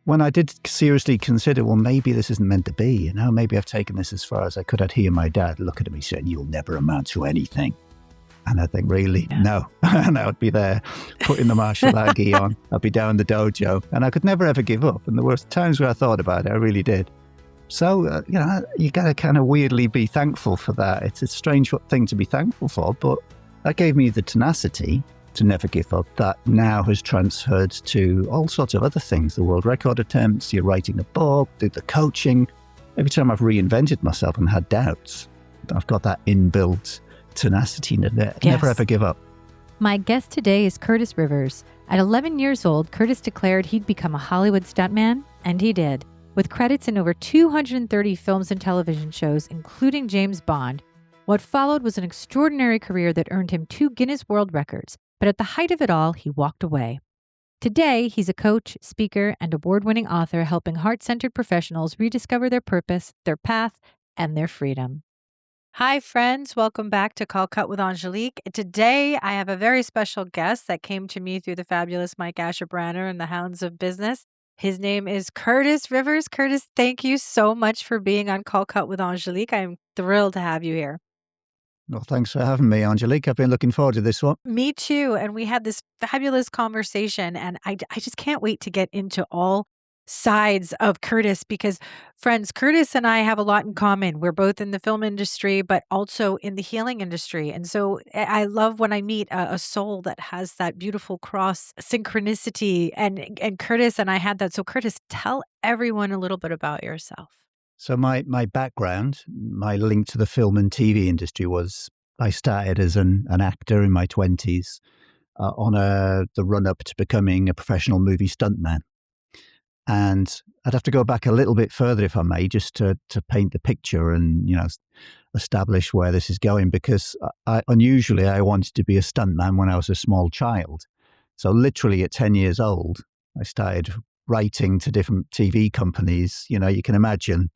when I did seriously consider, well, maybe this isn't meant to be, maybe I've taken this as far as I could, I'd hear my dad look at me saying, "You'll never amount to anything." And I think, really? Yeah. No. And I would be there putting the martial art gi on. I'd be down the dojo, and I could never, ever give up. And there were times where I thought about it. I really did. So, you got to kind of weirdly be thankful for that. It's a strange thing to be thankful for, but that gave me the tenacity to never give up. That now has transferred to all sorts of other things. The world record attempts, you're writing a book, the coaching. Every time I've reinvented myself and had doubts, I've got that inbuilt tenacity to never ever give up. My guest today is Curtis Rivers. At 11 years old, Curtis declared he'd become a Hollywood stuntman, and he did. With credits in over 230 films and television shows, including James Bond, what followed was an extraordinary career that earned him 2 Guinness World Records. But at the height of it all, he walked away. Today, he's a coach, speaker, and award-winning author helping heart-centered professionals rediscover their purpose, their path, and their freedom. Hi, friends. Welcome back to Call Cut with Angelique. Today, I have a very special guest that came to me through the fabulous Mike Asher-Branner and the Hounds of Business. His name is Curtis Rivers. Curtis, thank you so much for being on Call Cut with Angelique. I'm thrilled to have you here. Well, thanks for having me, Angelique. I've been looking forward to this one. Me too. And we had this fabulous conversation, and I just can't wait to get into all sides of Curtis because, friends, Curtis and I have a lot in common. We're both in the film industry, but also in the healing industry. And so I love when I meet a soul that has that beautiful cross synchronicity. And Curtis and I had that. So Curtis, tell everyone a little bit about yourself. So my background, my link to the film and TV industry was I started as an actor in my 20s on the run-up to becoming a professional movie stuntman. And I'd have to go back a little bit further, if I may, just to paint the picture and, establish where this is going, because unusually I wanted to be a stuntman when I was a small child. So literally at 10 years old, I started writing to different TV companies. You can imagine,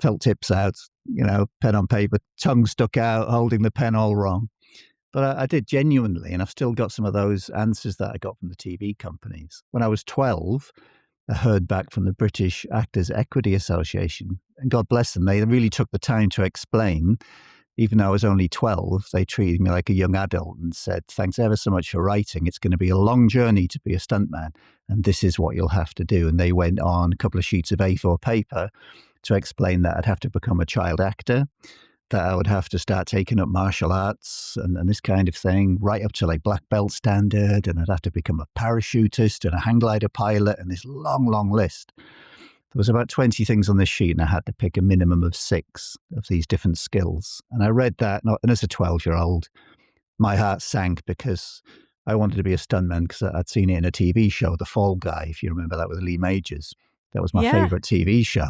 felt tips out, pen on paper, tongue stuck out, holding the pen all wrong. But I did genuinely, and I've still got some of those answers that I got from the TV companies. When I was 12, I heard back from the British Actors Equity Association, and God bless them, they really took the time to explain. Even though I was only 12, they treated me like a young adult and said, "Thanks ever so much for writing. It's going to be a long journey to be a stuntman, and this is what you'll have to do." And they went on a couple of sheets of A4 paper to explain that I'd have to become a child actor, that I would have to start taking up martial arts and this kind of thing, right up to like black belt standard, and I'd have to become a parachutist and a hang glider pilot, and this long, long list. There was about 20 things on this sheet, and I had to pick a minimum of 6 of these different skills. And I read that, and as a 12-year-old, my heart sank because I wanted to be a stuntman because I'd seen it in a TV show, The Fall Guy, if you remember that, with Lee Majors. That was my favorite TV show.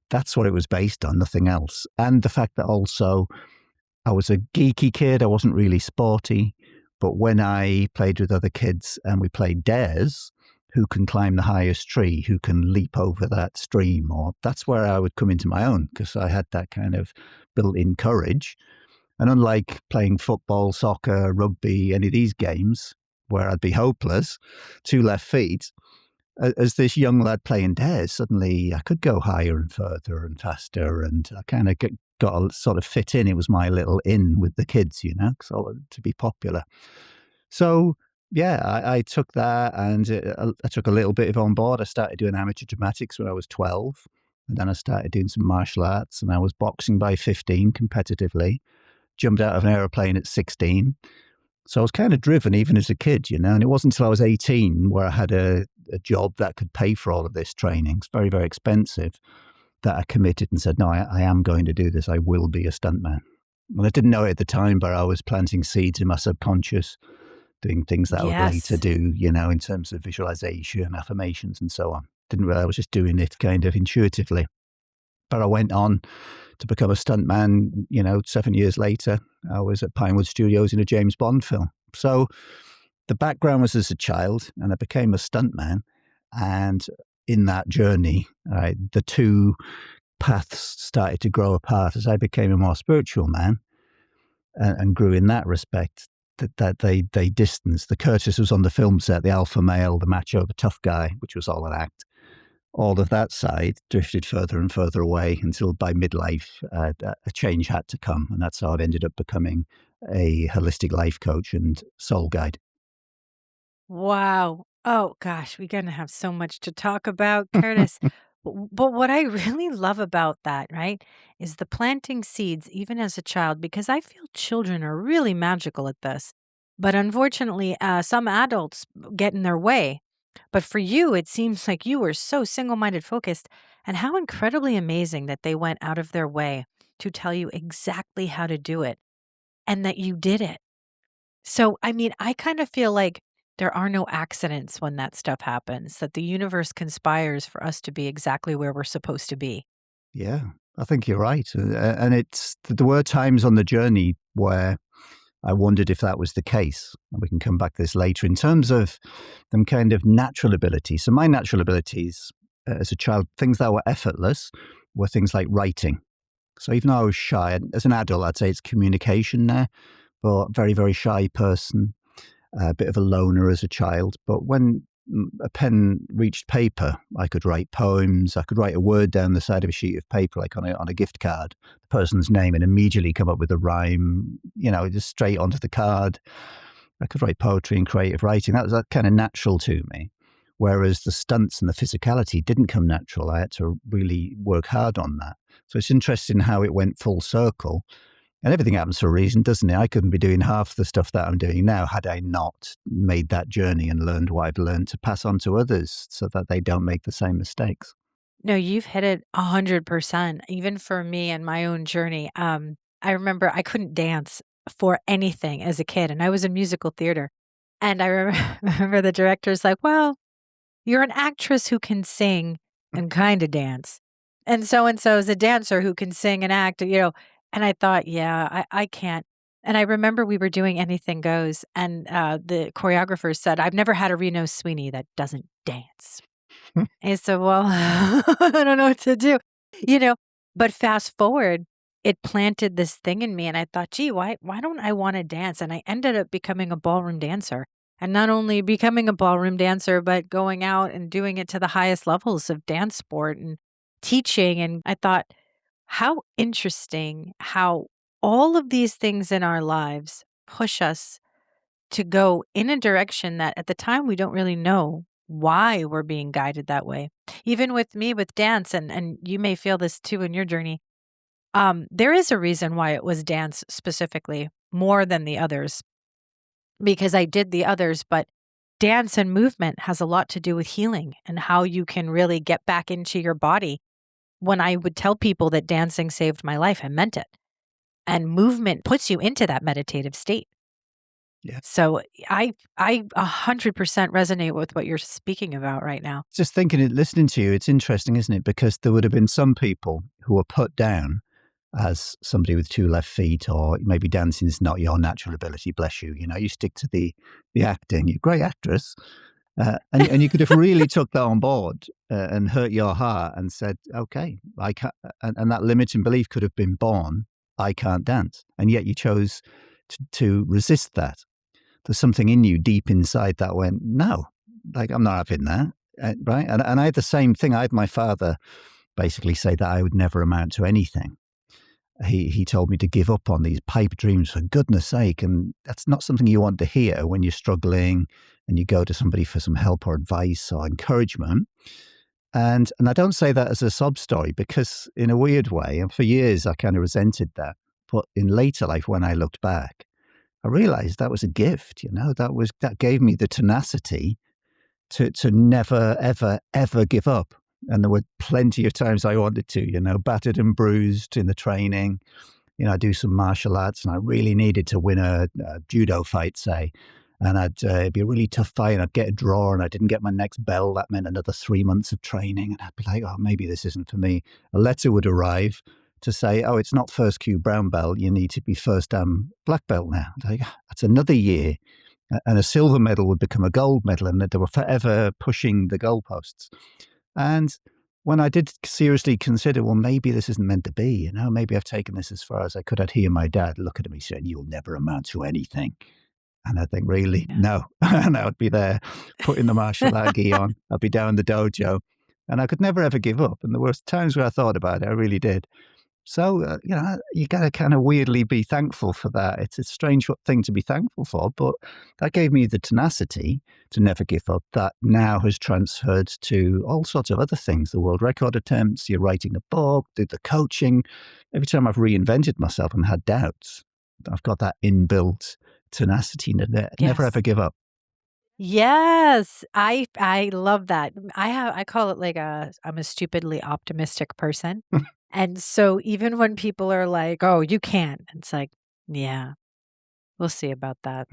That's what it was based on, nothing else. And the fact that also I was a geeky kid, I wasn't really sporty, but when I played with other kids and we played dares, who can climb the highest tree, who can leap over that stream, or that's where I would come into my own because I had that kind of built-in courage. And unlike playing football, soccer, rugby, any of these games where I'd be hopeless, 2 left feet, as this young lad playing dares, suddenly I could go higher and further and faster, and I kind of got to sort of fit in. It was my little in with the kids, so to be popular. So, yeah, I took that, and I took a little bit of on board. I started doing amateur dramatics when I was 12, and then I started doing some martial arts, and I was boxing by 15 competitively, jumped out of an aeroplane at 16. So I was kind of driven even as a kid, and it wasn't until I was 18 where I had a job that could pay for all of this training. It's very, very expensive, that I committed and said, no, I am going to do this. I will be a stuntman. Well, I didn't know it at the time, but I was planting seeds in my subconscious, doing things that I would later do, in terms of visualization, affirmations, and so on. Didn't realize I was just doing it kind of intuitively. But I went on to become a stuntman, 7 years later. I was at Pinewood Studios in a James Bond film. So the background was as a child, and I became a stuntman. And in that journey, the 2 paths started to grow apart as I became a more spiritual man and grew in that respect. That they distanced. The Curtis was on the film set, the alpha male, the macho, the tough guy, which was all an act. all of that side drifted further and further away until by midlife, a change had to come. And that's how I've ended up becoming a holistic life coach and soul guide. Wow. Oh gosh, we're gonna have so much to talk about, Curtis. But what I really love about that, right, is the planting seeds even as a child, because I feel children are really magical at this. But unfortunately, some adults get in their way. But for you, it seems like you were so single-minded focused, and how incredibly amazing that they went out of their way to tell you exactly how to do it and that you did it. So, I mean, I kind of feel like there are no accidents when that stuff happens, that the universe conspires for us to be exactly where we're supposed to be. Yeah, I think you're right. And there were times on the journey where I wondered if that was the case. And we can come back to this later in terms of them kind of natural abilities. So, my natural abilities as a child, things that were effortless, were things like writing. So, even though I was shy, as an adult, I'd say it's communication there, but very, very shy person, a bit of a loner as a child. But when a pen reached paper, I could write poems. I could write a word down the side of a sheet of paper, like on a gift card, the person's name, and immediately come up with a rhyme, just straight onto the card. I could write poetry and creative writing. That was kind of natural to me. Whereas the stunts and the physicality didn't come natural. I had to really work hard on that. So it's interesting how it went full circle. And everything happens for a reason, doesn't it? I couldn't be doing half the stuff that I'm doing now had I not made that journey and learned what I've learned to pass on to others so that they don't make the same mistakes. No, you've hit it 100%. Even for me and my own journey, I remember I couldn't dance for anything as a kid, and I was in musical theater. And I remember the director's like, well, you're an actress who can sing and kind of dance. And so is a dancer who can sing and act, And I thought, yeah, I can't. And I remember we were doing Anything Goes, and the choreographer said, I've never had a Reno Sweeney that doesn't dance. I said, well, I don't know what to do, you know. But fast forward, it planted this thing in me, and I thought, gee, why don't I want to dance? And I ended up becoming a ballroom dancer. And not only becoming a ballroom dancer, but going out and doing it to the highest levels of dance sport and teaching. And I thought, how interesting how all of these things in our lives push us to go in a direction that at the time we don't really know why we're being guided that way. Even with me with dance, and you may feel this too in your journey. There is a reason why it was dance specifically more than the others, because I did the others, but dance and movement has a lot to do with healing and how you can really get back into your body. When I would tell people that dancing saved my life, I meant it. And movement puts you into that meditative state. Yeah. So I 100% resonate with what you're speaking about right now. Just thinking it, listening to you, it's interesting, isn't it? Because there would have been some people who were put down as somebody with two left feet, or maybe dancing is not your natural ability, bless you. You stick to the acting. You're a great actress. And you could have really took that on board and hurt your heart and said, okay, I can't, and that limiting belief could have been born, I can't dance. And yet you chose to resist that. There's something in you deep inside that went, no, like I'm not having that. Right. And I had the same thing. I had my father basically say that I would never amount to anything. He told me to give up on these pipe dreams for goodness sake. And that's not something you want to hear when you're struggling and you go to somebody for some help or advice or encouragement. And I don't say that as a sob story because in a weird way, and for years I kind of resented that. But in later life, when I looked back, I realized that was a gift, that gave me the tenacity to never, ever, ever give up. And there were plenty of times I wanted to, battered and bruised in the training. I do some martial arts and I really needed to win a judo fight, say. And it'd be a really tough fight and I'd get a draw and I didn't get my next bell. That meant another 3 months of training. And I'd be like, oh, maybe this isn't for me. A letter would arrive to say, oh, it's not first Q brown belt. You need to be first Dan black belt now. Like, that's another year. And a silver medal would become a gold medal. And they were forever pushing the goalposts. And when I did seriously consider, well, maybe this isn't meant to be, maybe I've taken this as far as I could, I'd hear my dad look at me saying, you'll never amount to anything. And I think, really? No. And I would be there putting the martial art gi on. I'd be down the dojo And I could never ever give up. And there were times where I thought about it, I really did. So, you got to kind of weirdly be thankful for that. It's a strange thing to be thankful for, but that gave me the tenacity to never give up that now has transferred to all sorts of other things, the world record attempts, you're writing a book, the coaching. Every time I've reinvented myself and had doubts, I've got that inbuilt tenacity to never Yes. ever give up. Yes, I love that. I call it like I'm a stupidly optimistic person. And so even when people are like, "Oh, you can't." It's like, "Yeah, we'll see about that."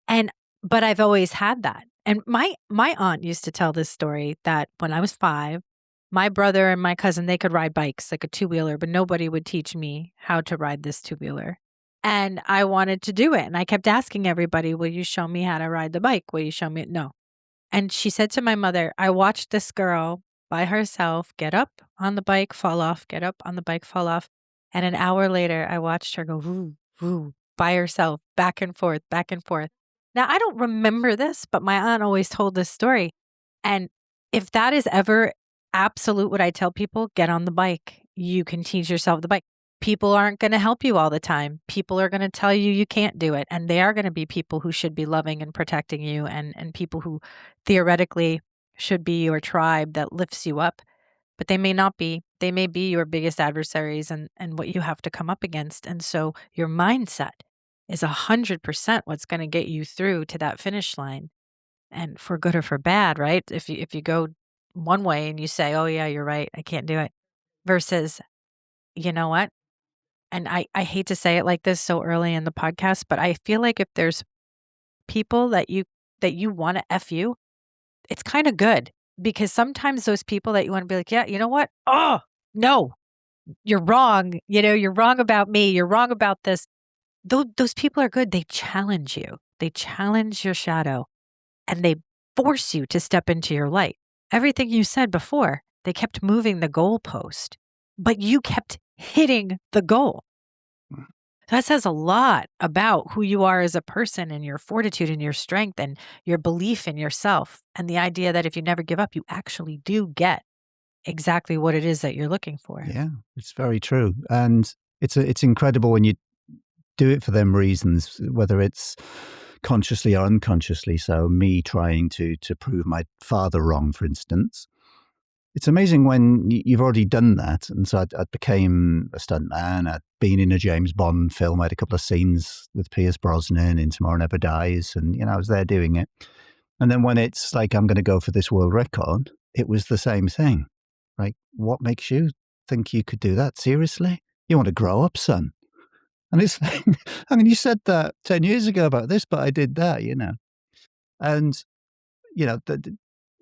And but I've always had that. And my aunt used to tell this story that when I was 5, my brother and my cousin, they could ride bikes, like a two-wheeler, but nobody would teach me how to ride this two-wheeler. And I wanted to do it, and I kept asking everybody, "Will you show me how to ride the bike? Will you show me?" No. And she said to my mother, "I watched this girl by herself get up on the bike, fall off, get up on the bike, fall off. And an hour later, I watched her go woo, woo, by herself, back and forth, back and forth." Now, I don't remember this, but my aunt always told this story. And if that is ever absolute what I tell people, get on the bike. You can teach yourself the bike. People aren't going to help you all the time. People are going to tell you you can't do it. And they are going to be people who should be loving and protecting you and people who theoretically should be your tribe that lifts you up, but they may not be. They may be your biggest adversaries and what you have to come up against. And so your mindset is 100% what's going to get you through to that finish line. And for good or for bad, right? If you go one way and you say, "Oh yeah, you're right, I can't do it," versus, "You know what?" And I hate to say it like this so early in the podcast, but I feel like if there's people that you wanna F you, it's kinda good because sometimes those people that you wanna be like, "Yeah, you know what? Oh, no, you're wrong. You're wrong about me. You're wrong about this." Those people are good. They challenge you. They challenge your shadow, and they force you to step into your light. Everything you said before, they kept moving the goalpost, but you kept hitting the goal. That says a lot about who you are as a person and your fortitude and your strength and your belief in yourself. And the idea that if you never give up, you actually do get exactly what it is that you're looking for. Yeah, it's very true. And it's incredible when you do it for them reasons, whether it's consciously or unconsciously. So me trying to prove my father wrong, for instance. It's amazing when you've already done that. And so I became a stuntman. I'd been in a James Bond film. I had a couple of scenes with Pierce Brosnan in Tomorrow Never Dies. And, I was there doing it. And then when it's like, I'm going to go for this world record, it was the same thing. Like, what makes you think you could do that? Seriously? You want to grow up, son? And it's like, I mean, you said that 10 years ago about this, but I did that. And,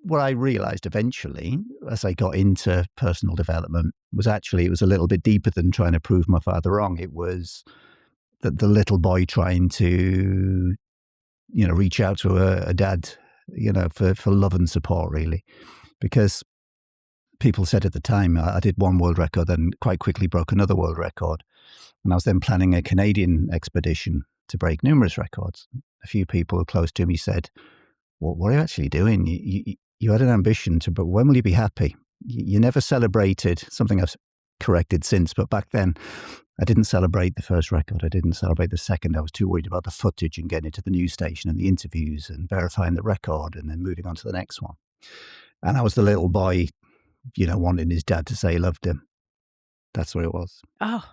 what I realized eventually as I got into personal development was actually it was a little bit deeper than trying to prove my father wrong. It was the little boy trying to, reach out to a dad, for love and support, really. Because people said at the time, I did one world record and quite quickly broke another world record. And I was then planning a Canadian expedition to break numerous records. A few people close to me said, "Well, what are you actually doing? You had an ambition but when will you be happy? You never celebrated," something I've corrected since, but back then I didn't celebrate the first record. I didn't celebrate the second. I was too worried about the footage and getting it to the news station and the interviews and verifying the record and then moving on to the next one. And I was the little boy, wanting his dad to say he loved him. That's what it was. Oh,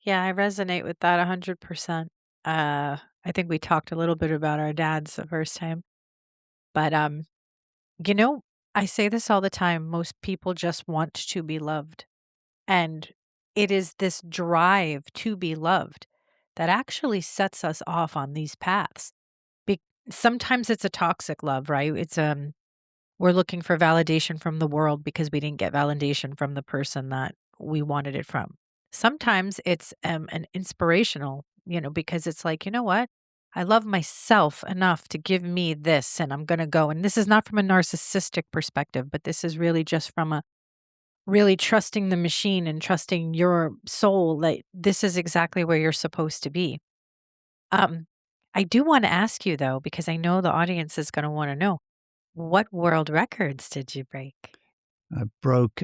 yeah, I resonate with that 100%. I think we talked a little bit about our dads the first time, but you know, I say this all the time. Most people just want to be loved. And it is this drive to be loved that actually sets us off on these paths. Be- Sometimes it's a toxic love, right? We're looking for validation from the world because we didn't get validation from the person that we wanted it from. Sometimes it's an inspirational, because it's like, you know what? I love myself enough to give me this, and I'm going to go. And this is not from a narcissistic perspective, but this is really just from a really trusting the machine and trusting your soul that this is exactly where you're supposed to be. Um, I do want to ask you though, because I know the audience is going to want to know. What world records did you break? I broke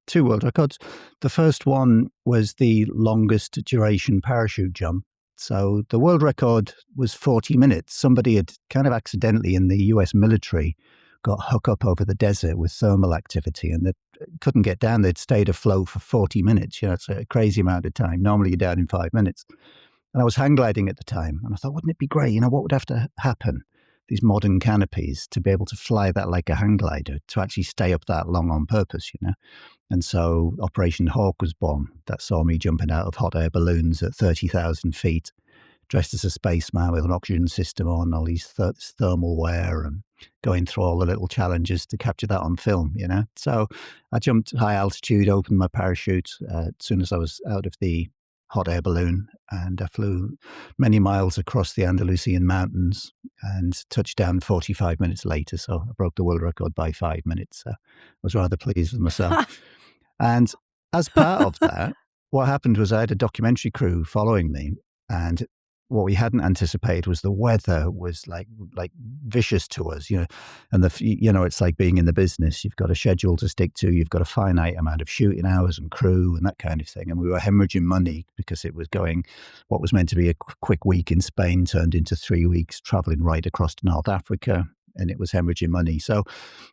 2 world records. The first one was the longest duration parachute jump. So the world record was 40 minutes. Somebody had kind of accidentally in the US military got hooked up over the desert with thermal activity and they couldn't get down. They'd stayed afloat for 40 minutes. It's a crazy amount of time. Normally you're down in 5 minutes. And I was hang gliding at the time. And I thought, wouldn't it be great? What would have to happen? These modern canopies to be able to fly that like a hang glider, to actually stay up that long on purpose. And so Operation Hawk was born. That saw me jumping out of hot air balloons at 30,000 feet, dressed as a spaceman with an oxygen system on, all these thermal wear, and going through all the little challenges to capture that on film. So I jumped high altitude, opened my parachute as soon as I was out of the hot air balloon, and I flew many miles across the Andalusian mountains and touched down 45 minutes later. So I broke the world record by 5 minutes. I was rather pleased with myself. And as part of that, what happened was I had a documentary crew following me, and what we hadn't anticipated was the weather was like vicious to us. And it's like being in the business. You've got a schedule to stick to. You've got a finite amount of shooting hours and crew and that kind of thing. And we were hemorrhaging money because it was going, what was meant to be a quick week in Spain turned into 3 weeks traveling right across to North Africa, and it was hemorrhaging money. So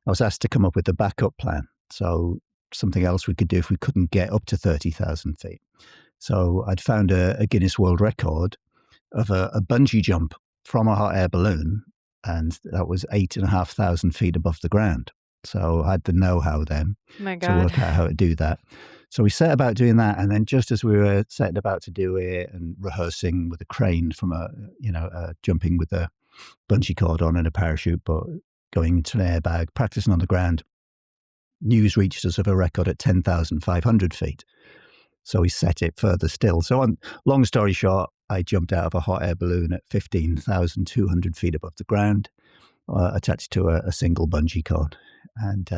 I was asked to come up with a backup plan. So something else we could do if we couldn't get up to 30,000 feet. So I'd found a Guinness World Record of a bungee jump from a hot air balloon, and that was 8,500 feet above the ground. So I had the know-how then My to God. work out how to do that. So we set about doing that, and then just as we were setting about to do it and rehearsing with a crane from jumping with a bungee cord on and a parachute, but going into an airbag, practicing on the ground, news reached us of a record at 10,500 feet. So we set it further still. So long story short, I jumped out of a hot air balloon at 15,200 feet above the ground, attached to a single bungee cord. And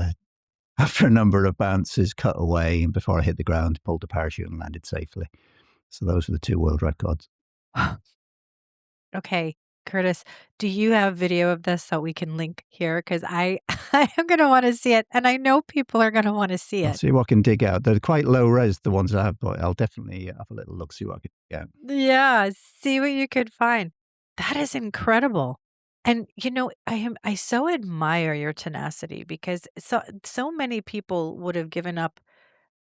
after a number of bounces, cut away, and before I hit the ground, pulled the parachute and landed safely. So those were the 2 world records. Okay, Curtis, do you have video of this so we can link here? Because I I am going to want to see it, and I know people are going to want to see I'll it. see what I can dig out. They're quite low res, the ones I have, but I'll definitely have a little look, see what I can dig out. Yeah, see what you could find. That is incredible. And I so admire your tenacity because so many people would have given up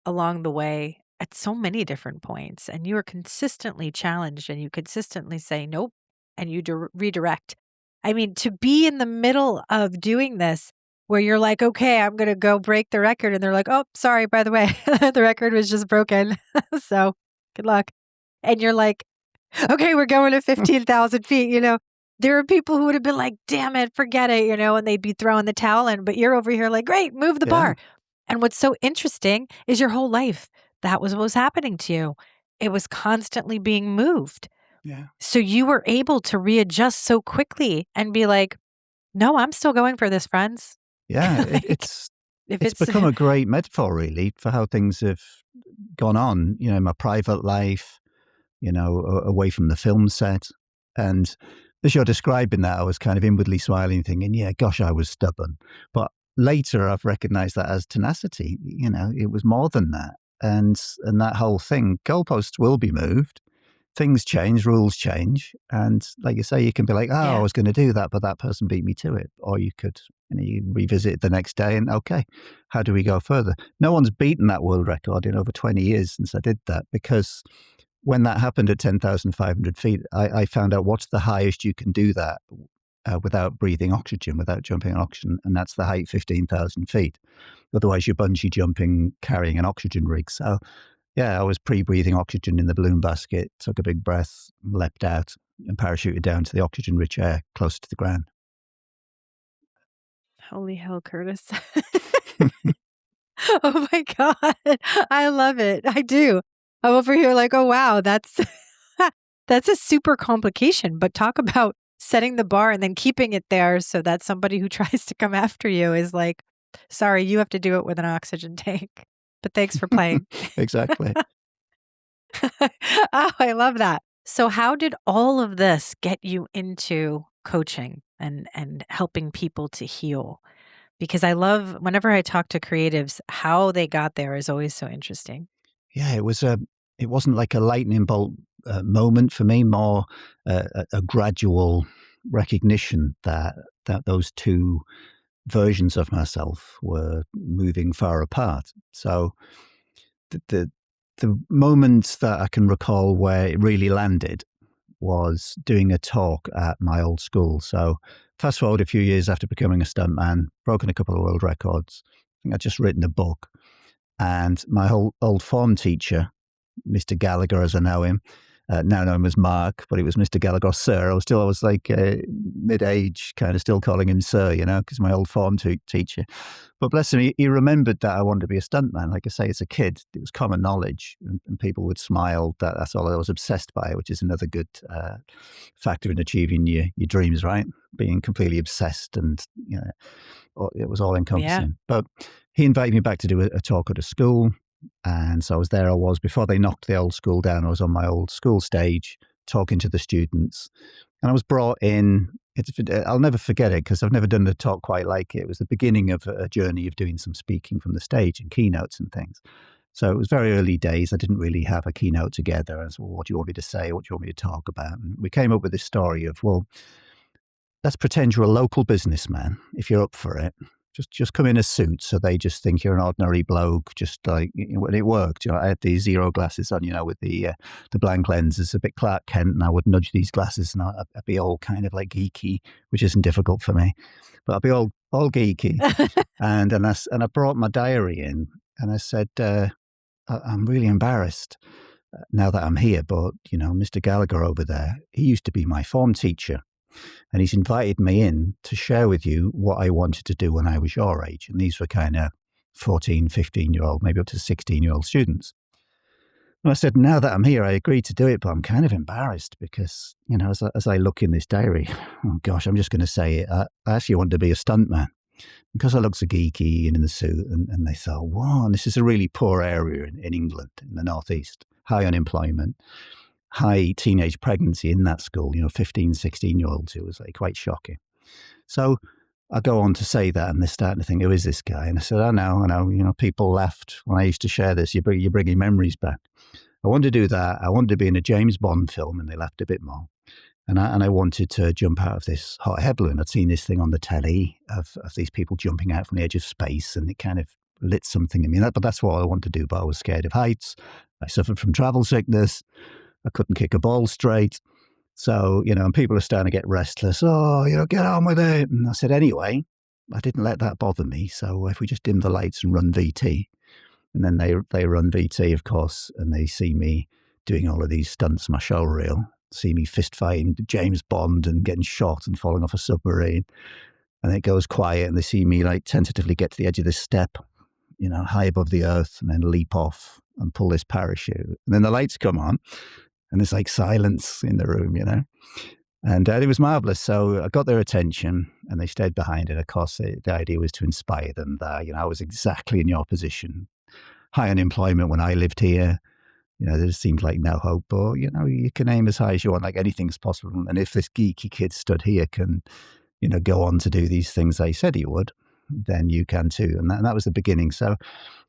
along the way at so many different points, and you were consistently challenged and you consistently say nope, and you redirect. I mean, to be in the middle of doing this where you're like, okay, I'm going to go break the record, and they're like, oh, sorry, by the way, the record was just broken. So good luck. And you're like, okay, we're going to 15,000 feet. There are people who would have been like, damn it, forget it, and they'd be throwing the towel in, but you're over here like, great, move the Yeah. bar. And what's so interesting is your whole life, that was what was happening to you. It was constantly being moved. Yeah. So you were able to readjust so quickly and be like, no, I'm still going for this, friends. Yeah. Like, It's if it's it's become a great metaphor, really, for how things have gone on, in my private life, away from the film set. And as you're describing that, I was kind of inwardly smiling, thinking, yeah, gosh, I was stubborn. But later I've recognized that as tenacity. It was more than that. And that whole thing, goalposts will be moved. Things change, rules change. And like you say, you can be like, oh, I yeah, was going to do that, but that person beat me to it. Or you could, you revisit it the next day and, okay, how do we go further? No one's beaten that world record in over 20 years since I did that, because when that happened at 10,500 feet, I found out what's the highest you can do that without breathing oxygen, without jumping on oxygen, and that's the height 15,000 feet. Otherwise, you're bungee jumping, carrying an oxygen rig. So, yeah, I was pre-breathing oxygen in the balloon basket, took a big breath, leapt out, and parachuted down to the oxygen-rich air closer to the ground. holy hell, Curtis. Oh my God. I love it. I do. I'm over here like, oh, wow, that's that's a super complication. But talk about setting the bar and then keeping it there so that somebody who tries to come after you is like, sorry, you have to do it with an oxygen tank. But thanks for playing. Exactly. Oh, I love that. So how did all of this get you into coaching and helping people to heal? because I love whenever I talk to creatives, how they got there is always so interesting. Yeah, it wasn't like a lightning bolt moment for me, more a gradual recognition that those two versions of myself were moving far apart. So the, the the moment that I can recall where it really landed was doing a talk at my old school. So fast forward a few years after becoming a stuntman, broken a couple of world records. I think I'd just written a book, and my whole old form teacher, Mr. Gallagher, as I know him, now know him as Mark, but it was Mr. Gallagher, Sir. I was like mid-age, kind of still calling him Sir, because my old form teacher. But bless him, he remembered that I wanted to be a stuntman. Like I say, as a kid, it was common knowledge, and people would smile. That's all I was obsessed by, which is another good factor in achieving your dreams, right? Being completely obsessed, and it was all encompassing. Yeah. But he invited me back to do a talk at a school. And so I was, before they knocked the old school down, I was on my old school stage talking to the students. And I was brought in, I'll never forget it because I've never done a talk quite like it. It was the beginning of a journey of doing some speaking from the stage and keynotes and things. So it was very early days. I didn't really have a keynote together. I said, well, what do you want me to say? What do you want me to talk about? And we came up with this story of, well, let's pretend you're a local businessman, if you're up for it. Just come in a suit, so they just think you're an ordinary bloke. Just like, and it worked. I had these zero glasses on, with the blank lenses, a bit Clark Kent, and I would nudge these glasses, and I'd be all kind of like geeky, which isn't difficult for me, but I'd be all geeky. and I brought my diary in, and I said, I'm really embarrassed now that I'm here, but Mr. Gallagher over there, he used to be my form teacher. And he's invited me in to share with you what I wanted to do when I was your age. And these were kind of 14, 15-year-old, maybe up to 16-year-old students. And I said, now that I'm here, I agreed to do it, but I'm kind of embarrassed because, as I look in this diary, oh gosh, I'm just going to say it. I actually wanted to be a stuntman because I look so geeky and in the suit. And they thought, wow, this is a really poor area in England, in the Northeast, high unemployment, high teenage pregnancy in that school, 15, 16-year-olds. It was like quite shocking. So I go on to say that, and they're starting to think, who is this guy? And I said, I know, people laughed when I used to share this. You're bringing memories back. I wanted to do that. I wanted to be in a James Bond film, and they laughed a bit more. And I wanted to jump out of this hot air balloon. I'd seen this thing on the telly of these people jumping out from the edge of space, and it kind of lit something in me. But that's what I wanted to do, but I was scared of heights. I suffered from travel sickness. I couldn't kick a ball straight. So, and people are starting to get restless. Oh, get on with it. And I said, anyway, I didn't let that bother me. So if we just dim the lights and run VT, and then they run VT, of course, and they see me doing all of these stunts, my show reel, see me fist fighting James Bond and getting shot and falling off a submarine. And it goes quiet, and they see me like tentatively get to the edge of this step, high above the earth, and then leap off and pull this parachute. And then the lights come on. And there's like silence in the room, And it was marvelous. So I got their attention, and they stayed behind. And of course, the idea was to inspire them that, I was exactly in your position. High unemployment when I lived here. There just seemed like no hope. But, you can aim as high as you want, like anything's possible. And if this geeky kid stood here can, go on to do these things they said he would, then you can too. And that was the beginning. So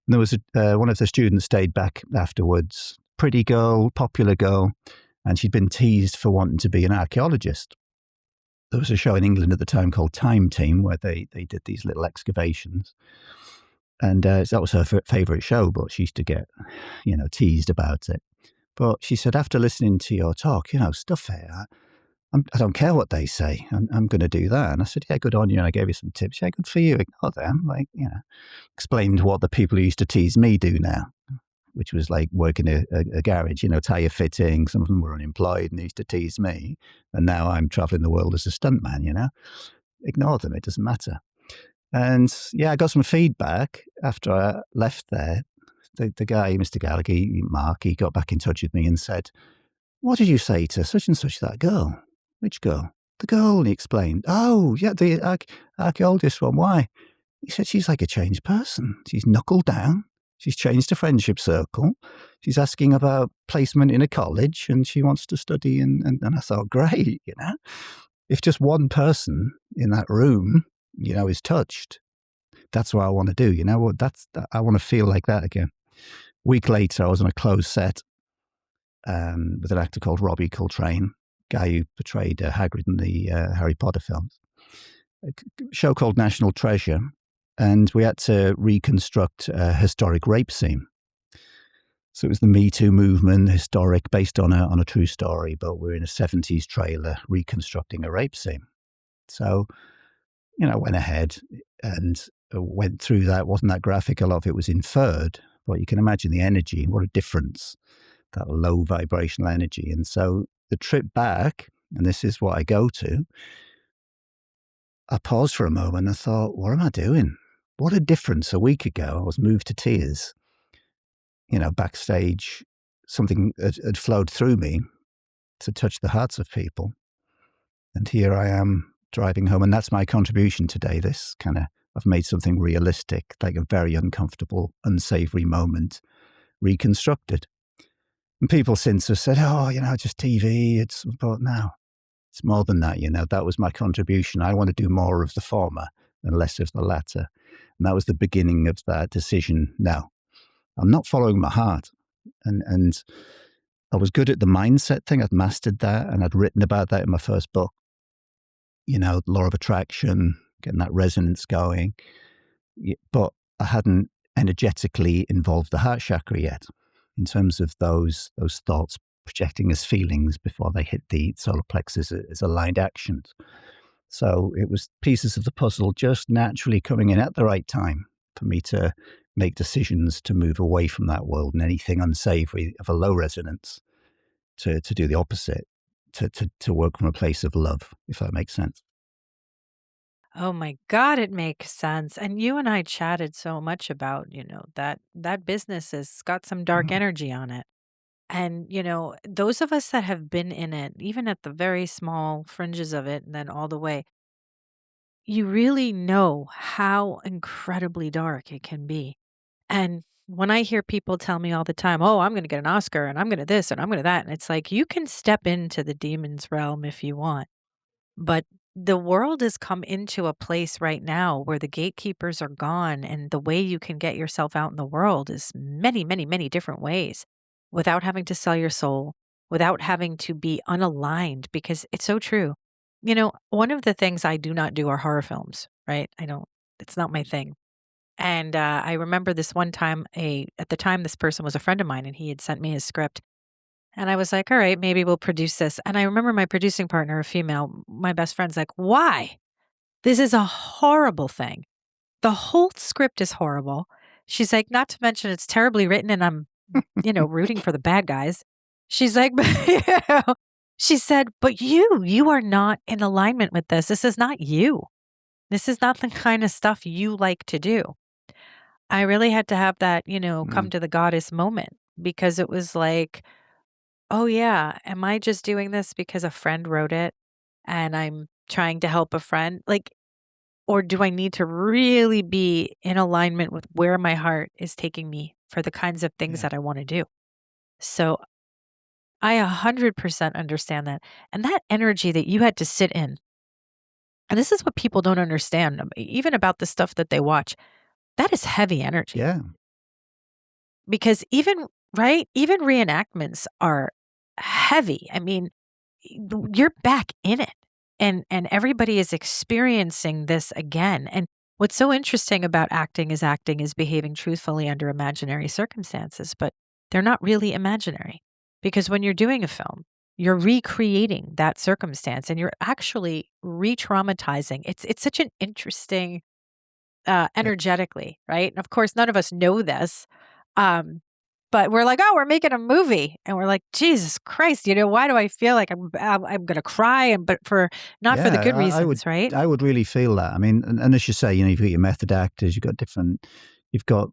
there was one of the students stayed back afterwards. Pretty girl, popular girl, and she'd been teased for wanting to be an archaeologist. There was a show in England at the time called Time Team where they did these little excavations. And that was her favourite show, but she used to get, teased about it. But she said, after listening to your talk, stuff here, I don't care what they say. I'm going to do that. And I said, yeah, good on you. And I gave you some tips. Yeah, good for you. Ignore them. Explained what the people who used to tease me do now, which was like working a garage, tire fitting. Some of them were unemployed and they used to tease me. And now I'm traveling the world as a stuntman, Ignore them. It doesn't matter. And yeah, I got some feedback after I left there. The guy, Mr. Gallagher, Mark, he got back in touch with me and said, what did you say to such and such, that girl? Which girl? The girl, he explained. Oh, yeah, the archaeologist one. Why? He said, she's like a changed person. She's knuckled down. She's changed her friendship circle. She's asking about placement in a college, and she wants to study. And I thought, great, If just one person in that room, is touched, that's what I want to do. You know what? I want to feel like that again. Week later, I was on a closed set with an actor called Robbie Coltrane, guy who portrayed Hagrid in the Harry Potter films. A show called National Treasure, and we had to reconstruct a historic rape scene. So it was the Me Too movement, historic, based on a true story, but we're in a 70s trailer reconstructing a rape scene. So, I went ahead and went through that. It wasn't that graphic. A lot of it was inferred, but you can imagine the energy, what a difference, that low vibrational energy. And so the trip back, and this is what I go to, I paused for a moment and I thought, what am I doing? What a difference. A week ago, I was moved to tears. Backstage, something had flowed through me to touch the hearts of people. And here I am driving home. And that's my contribution today. I've made something realistic, like a very uncomfortable, unsavory moment, reconstructed. And people since have said, just TV. But no, it's more than that. That was my contribution. I want to do more of the former and less of the latter. And that was the beginning of that decision. No, I'm not following my heart. And I was good at the mindset thing. I'd mastered that, and I'd written about that in my first book. Law of attraction, getting that resonance going. But I hadn't energetically involved the heart chakra yet, in terms of those thoughts projecting as feelings before they hit the solar plexus as aligned actions. So it was pieces of the puzzle just naturally coming in at the right time for me to make decisions to move away from that world and anything unsavory of a low resonance, to do the opposite, to work from a place of love, if that makes sense. Oh my God, it makes sense. And you and I chatted so much about, that business has got some dark Mm. energy on it. And, those of us that have been in it, even at the very small fringes of it, and then all the way, you really know how incredibly dark it can be. And when I hear people tell me all the time, oh, I'm going to get an Oscar and I'm going to this and I'm going to that. And it's like, you can step into the demon's realm if you want. But the world has come into a place right now where the gatekeepers are gone, and the way you can get yourself out in the world is many, many, many different ways without having to sell your soul, without having to be unaligned, because it's so true. One of the things I do not do are horror films, right? It's not my thing. And I remember this one time, at the time, this person was a friend of mine, and he had sent me his script. And I was like, all right, maybe we'll produce this. And I remember my producing partner, a female, my best friend's like, why? This is a horrible thing. The whole script is horrible. She's like, not to mention it's terribly written and I'm, rooting for the bad guys. She's like, she said, but you are not in alignment with this. This is not you. This is not the kind of stuff you like to do. I really had to have that, come Mm. to the goddess moment, because it was like, oh, yeah. Am I just doing this because a friend wrote it and I'm trying to help a friend? Or do I need to really be in alignment with where my heart is taking me for the kinds of things Yeah. that I want to do? So I 100% understand that. And that energy that you had to sit in, and this is what people don't understand, even about the stuff that they watch, that is heavy energy. Yeah. Because even reenactments are heavy. I mean, you're back in it, and everybody is experiencing this again. And what's so interesting about acting is behaving truthfully under imaginary circumstances, but they're not really imaginary, because when you're doing a film, you're recreating that circumstance and you're actually re-traumatizing. It's such an interesting Yeah. energetically, right? And of course, none of us know this. Um, but we're like, oh, we're making a movie, and we're like, Jesus Christ, why do I feel like I'm going to cry? And but not for the Yeah, good I would reasons, right? I would really feel that. I mean, and as you say, you've got your method actors, you've got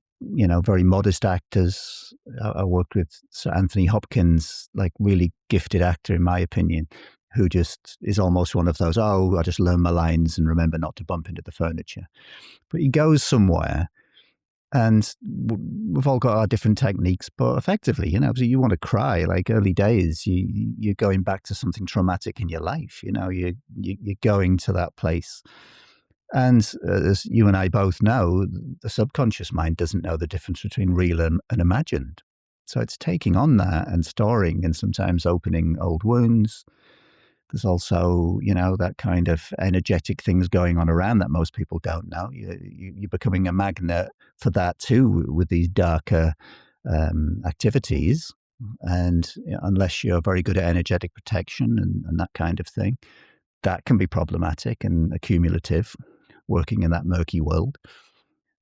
very modest actors. I worked with Sir Anthony Hopkins, like really gifted actor in my opinion, who just is almost one of those. Oh, I just learn my lines and remember not to bump into the furniture. But he goes somewhere, and we've all got our different techniques, but effectively, you want to cry. Like early days, you're going back to something traumatic in your life. You're going to that place, And as you and I both know, the subconscious mind doesn't know the difference between real and imagined. So it's taking on that and storing and sometimes opening old wounds. There's also, that kind of energetic things going on around that most people don't know. You're becoming a magnet for that too with these darker activities. And unless you're very good at energetic protection and that kind of thing, that can be problematic and accumulative, working in that murky world.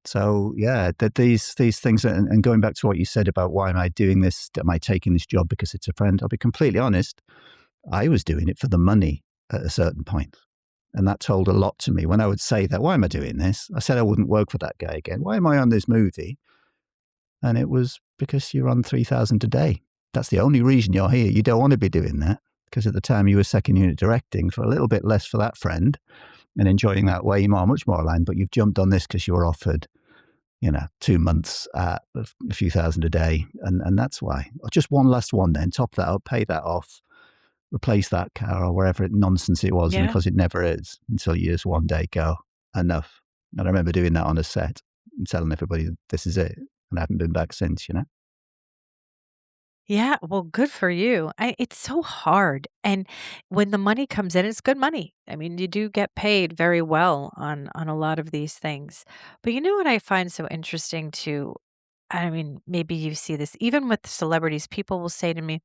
So yeah, that these things, and going back to what you said about why am I doing this? Am I taking this job because it's a friend? I'll be completely honest. I was doing it for the money at a certain point, and that told a lot to me. When I would say that, why am I doing this? I said I wouldn't work for that guy again. Why am I on this movie? And it was because you're on 3,000 a day. That's the only reason you're here. You don't want to be doing that because at the time you were second unit directing for a little bit less for that friend and enjoying that way more, much more aligned. But you've jumped on this because you were offered, 2 months at a few thousand a day. And that's why. Just one last one then, top that up, pay that off, replace that car or wherever nonsense it was. Yeah. And because it never is until you just one day go, enough. And I remember doing that on a set and telling everybody, this is it. And I haven't been back since, Yeah, well, good for you. It's so hard. And when the money comes in, it's good money. I mean, you do get paid very well on a lot of these things. But you know what I find so interesting too? I mean, maybe you see this even with celebrities. People will say to me,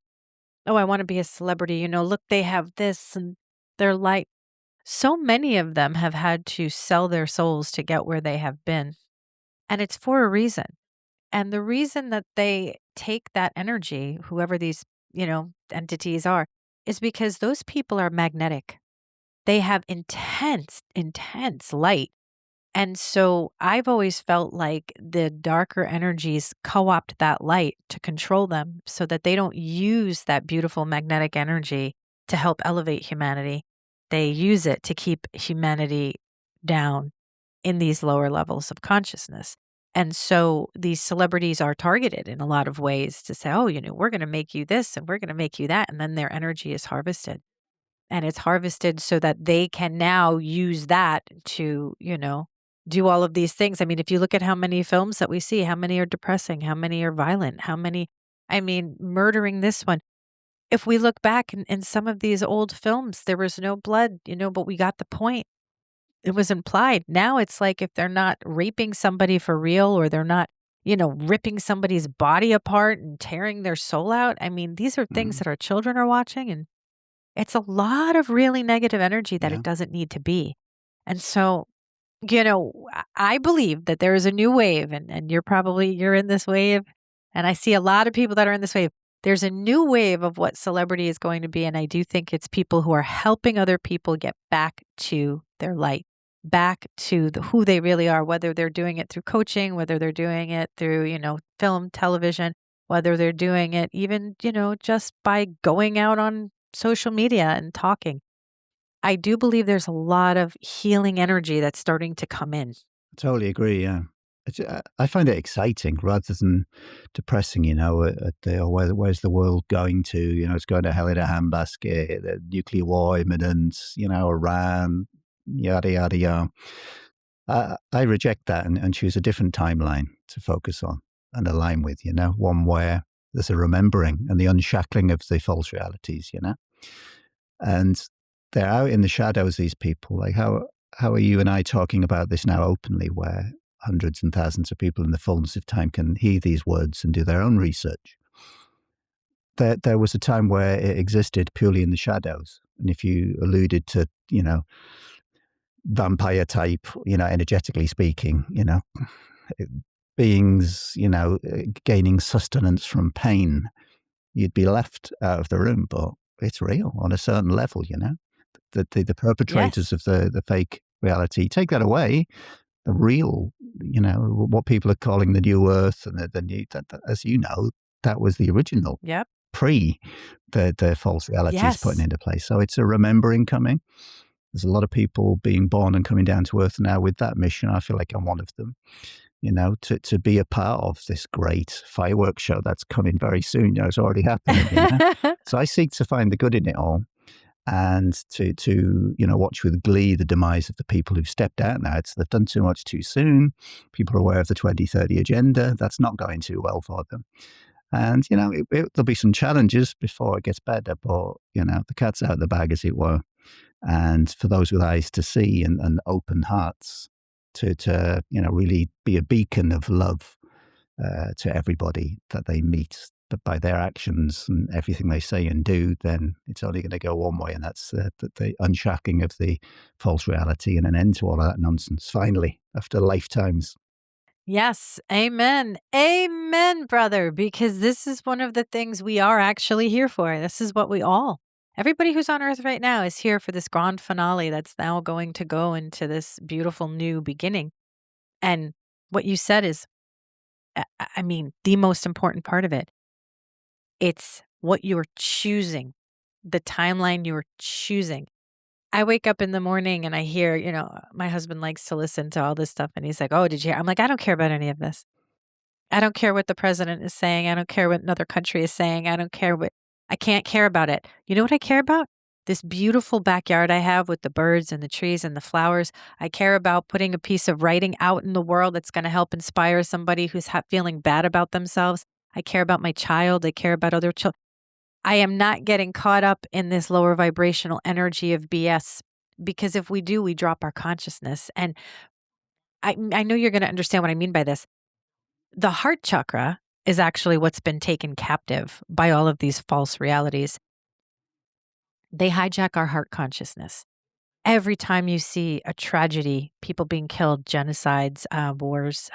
"Oh, I want to be a celebrity. Look, they have this and they're like." So many of them have had to sell their souls to get where they have been. And it's for a reason. And the reason that they take that energy, whoever these, entities are, is because those people are magnetic. They have intense, intense light. And so I've always felt like the darker energies co opt that light to control them so that they don't use that beautiful magnetic energy to help elevate humanity. They use it to keep humanity down in these lower levels of consciousness. And so these celebrities are targeted in a lot of ways to say, oh, we're going to make you this and we're going to make you that. And then their energy is harvested. And it's harvested so that they can now use that to, do all of these things. I mean, if you look at how many films that we see, how many are depressing, how many are violent, murdering this one. If we look back in some of these old films, there was no blood, but we got the point. It was implied. Now it's like if they're not raping somebody for real or they're not, ripping somebody's body apart and tearing their soul out. I mean, these are things that our children are watching, and it's a lot of really negative energy that Yeah. it doesn't need to be. And so, I believe that there is a new wave, and you're in this wave, and I see a lot of people that are in this wave. There's a new wave of what celebrity is going to be, and I do think it's people who are helping other people get back to their light, back to who they really are, whether they're doing it through coaching, whether they're doing it through, film, television, whether they're doing it even, just by going out on social media and talking. I do believe there's a lot of healing energy that's starting to come in. Totally agree. Yeah, I find it exciting rather than depressing. Where's the world going to? It's going to hell in a handbasket. The nuclear war imminent. Iran, yada yada yada. I reject that and choose a different timeline to focus on and align with. One where there's a remembering and the unshackling of the false realities. And they're out in the shadows, these people. Like how are you and I talking about this now openly, where hundreds and thousands of people in the fullness of time can hear these words and do their own research? There was a time where it existed purely in the shadows. And if you alluded to, vampire type, energetically speaking, beings, gaining sustenance from pain, you'd be left out of the room. But it's real on a certain level, the perpetrators Yes. of the fake reality. Take that away, the real, what people are calling the new earth and the new, as you know, that was the original Yep. pre the false realities Yes. putting into place. So it's a remembering coming. There's a lot of people being born and coming down to earth now with that mission. I feel like I'm one of them, to be a part of this great fireworks show that's coming very soon. It's already happening. So I seek to find the good in it all. and to watch with glee the demise of the people who've stepped out now. They've done too much too soon. People are aware of the 2030 agenda. That's not going too well for them. And, there'll be some challenges before it gets better, but, the cat's out of the bag, as it were. And for those with eyes to see and open hearts to really be a beacon of love to everybody that they meet, but by their actions and everything they say and do, then it's only going to go one way, and that's the unshacking of the false reality and an end to all of that nonsense, finally, after lifetimes. Yes. Amen. Amen, brother, because this is one of the things we are actually here for. This is what everybody who's on earth right now is here for this grand finale that's now going to go into this beautiful new beginning. And what you said is, I mean, the most important part of it. It's what you're choosing, the timeline you're choosing. I wake up in the morning and I hear, my husband likes to listen to all this stuff. And he's like, "Oh, did you hear?" I'm like, "I don't care about any of this. I don't care what the president is saying. I don't care what another country is saying. I can't care about it. You know what I care about? This beautiful backyard I have with the birds and the trees and the flowers. I care about putting a piece of writing out in the world that's going to help inspire somebody who's feeling bad about themselves. I care about my child. I care about other children. I am not getting caught up in this lower vibrational energy of BS, because if we do, we drop our consciousness. And I know you're going to understand what I mean by this. The heart chakra is actually what's been taken captive by all of these false realities. They hijack our heart consciousness. Every time you see a tragedy, people being killed, genocides, wars,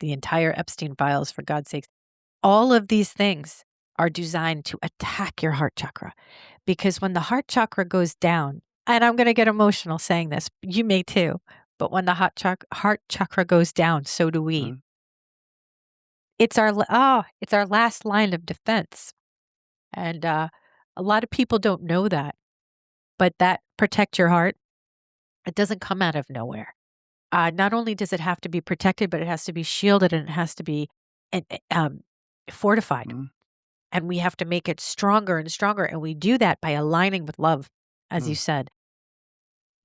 the entire Epstein files, for God's sakes, all of these things are designed to attack your heart chakra. Because when the heart chakra goes down, and I'm going to get emotional saying this, you may too, but when the heart chakra goes down, so do we. Mm. It's our last line of defense. And a lot of people don't know that, but that protect your heart, it doesn't come out of nowhere. Not only does it have to be protected, but it has to be shielded, and it has to be fortified. Mm. And we have to make it stronger and stronger. And we do that by aligning with love, as you said,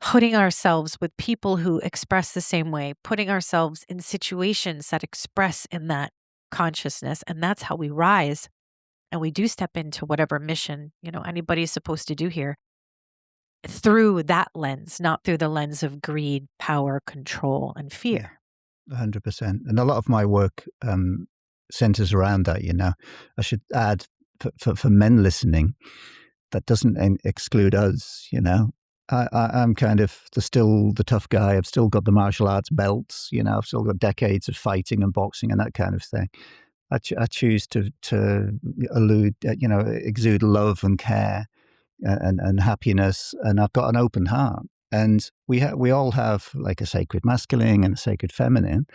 putting ourselves with people who express the same way, putting ourselves in situations that express in that consciousness. And that's how we rise. And we do step into whatever mission, anybody's supposed to do here through that lens, not through the lens of greed, power, control, and fear. 100%. And a lot of my work centers around that, I should add, for men listening, that doesn't exclude us, I'm kind of still the tough guy. I've still got the martial arts belts, I've still got decades of fighting and boxing and that kind of thing. I choose to exude love and care and happiness, and I've got an open heart. And we all have like a sacred masculine and a sacred feminine,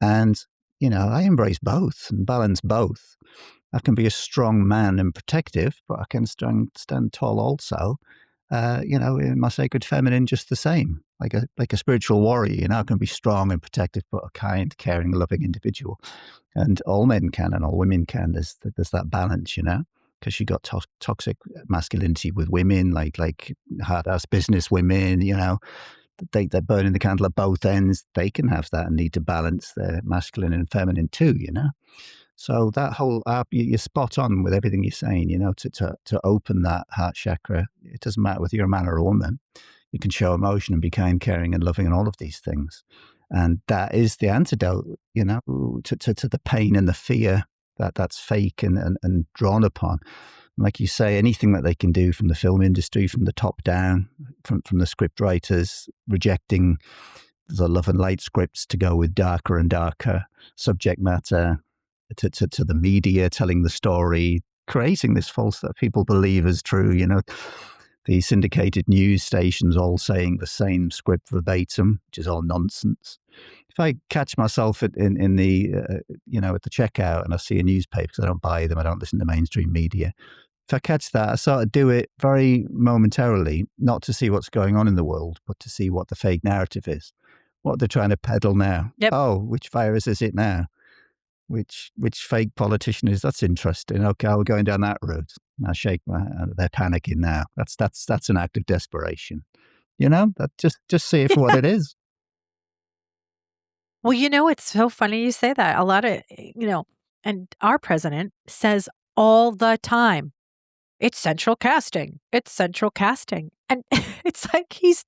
and I embrace both and balance both. I can be a strong man and protective, but I can stand tall also. In my sacred feminine, just the same, like a spiritual warrior. I can be strong and protective, but a kind, caring, loving individual. And all men can, and all women can. There's that balance, because you got toxic masculinity with women, like hard-ass business women, they're burning the candle at both ends. They can have that and need to balance their masculine and feminine too, So that whole, you're spot on with everything you're saying, to open that heart chakra. It doesn't matter whether you're a man or a woman. You can show emotion and be kind, caring, and loving, and all of these things. And that is the antidote, to the pain and the fear that's fake and drawn upon. Like you say, anything that they can do from the film industry, from the top down, from the script writers, rejecting the love and light scripts to go with darker and darker subject matter, to the media telling the story, creating this false that people believe is true. The syndicated news stations all saying the same script verbatim, which is all nonsense. If I catch myself in the at the checkout and I see a newspaper, because I don't buy them, I don't listen to mainstream media. If I catch that, I sort of do it very momentarily, not to see what's going on in the world, but to see what the fake narrative is, what they're trying to peddle now. Yep. Oh, which virus is it now? Which fake politician is? That's interesting. Okay, we're going down that route. I shake my head. They're panicking now. That's an act of desperation. That just see it for what Yeah. it is. Well, it's so funny you say that. A lot of, and our president says all the time, it's central casting. It's central casting. And it's like he's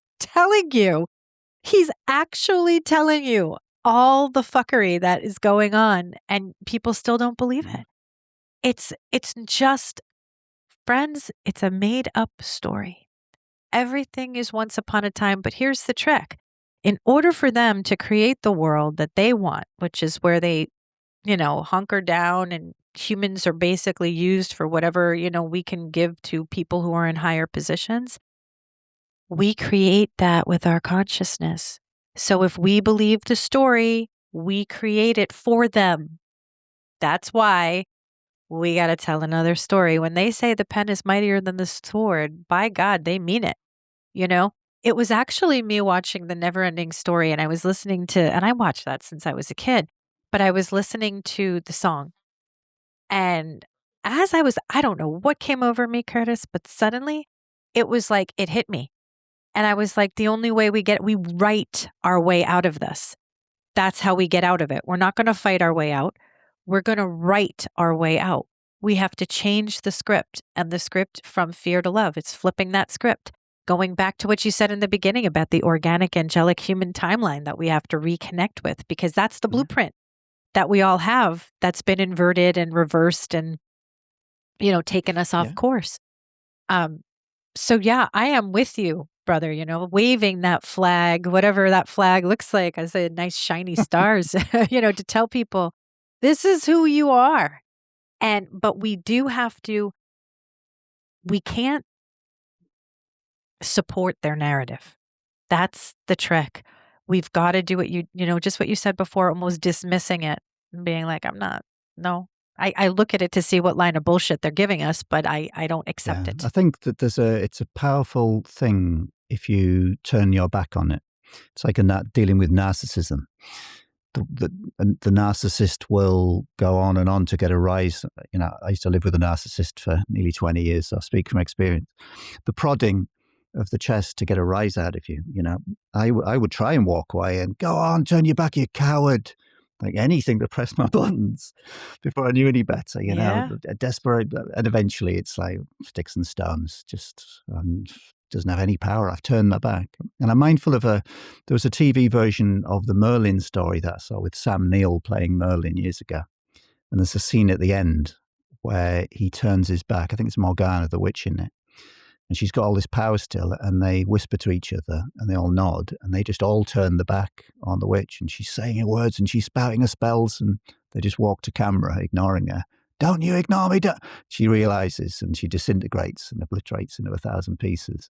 actually telling you all the fuckery that is going on, and people still don't believe it. It's just, friends, it's a made up story. Everything is once upon a time, but here's the trick. In order for them to create the world that they want, which is where they, hunker down and humans are basically used for whatever, we can give to people who are in higher positions, we create that with our consciousness. So if we believe the story, we create it for them. That's why we got to tell another story. When they say the pen is mightier than the sword, by God, they mean it. It was actually me watching The Neverending Story, and I was listening to, and I watched that since I was a kid, but I was listening to the song. And as I don't know what came over me, Curtis, but suddenly it was like it hit me. And I was like, the only way we write our way out of this. That's how we get out of it. We're not going to fight our way out. We're going to write our way out. We have to change the script, and the script from fear to love. It's flipping that script. Going back to what you said in the beginning about the organic, angelic human timeline that we have to reconnect with, because that's the blueprint that we all have that's been inverted and reversed and, taken us off course. So yeah, I am with you, brother, waving that flag, whatever that flag looks like. I say nice shiny stars, to tell people this is who you are. But we can't support their narrative. That's the trick. We've got to do what just what you said before, almost dismissing it and being like, no. I look at it to see what line of bullshit they're giving us, but I don't accept it. I think that it's a powerful thing if you turn your back on it. It's like dealing with narcissism. The narcissist will go on and on to get a rise. I used to live with a narcissist for nearly 20 years, so I speak from experience. The prodding of the chest to get a rise out of you, I would try and walk away and go on, turn your back, you coward. Like anything to press my buttons before I knew any better, desperate. And eventually it's like sticks and stones, just doesn't have any power. I've turned my back. And I'm mindful of there was a TV version of the Merlin story that I saw with Sam Neill playing Merlin years ago. And there's a scene at the end where he turns his back. I think it's Morgana, the witch in it. And she's got all this power still, and they whisper to each other, and they all nod, and they just all turn the back on the witch, and she's saying her words, and she's spouting her spells, and they just walk to camera, ignoring her. Don't you ignore me! She realizes, and she disintegrates and obliterates into 1,000 pieces,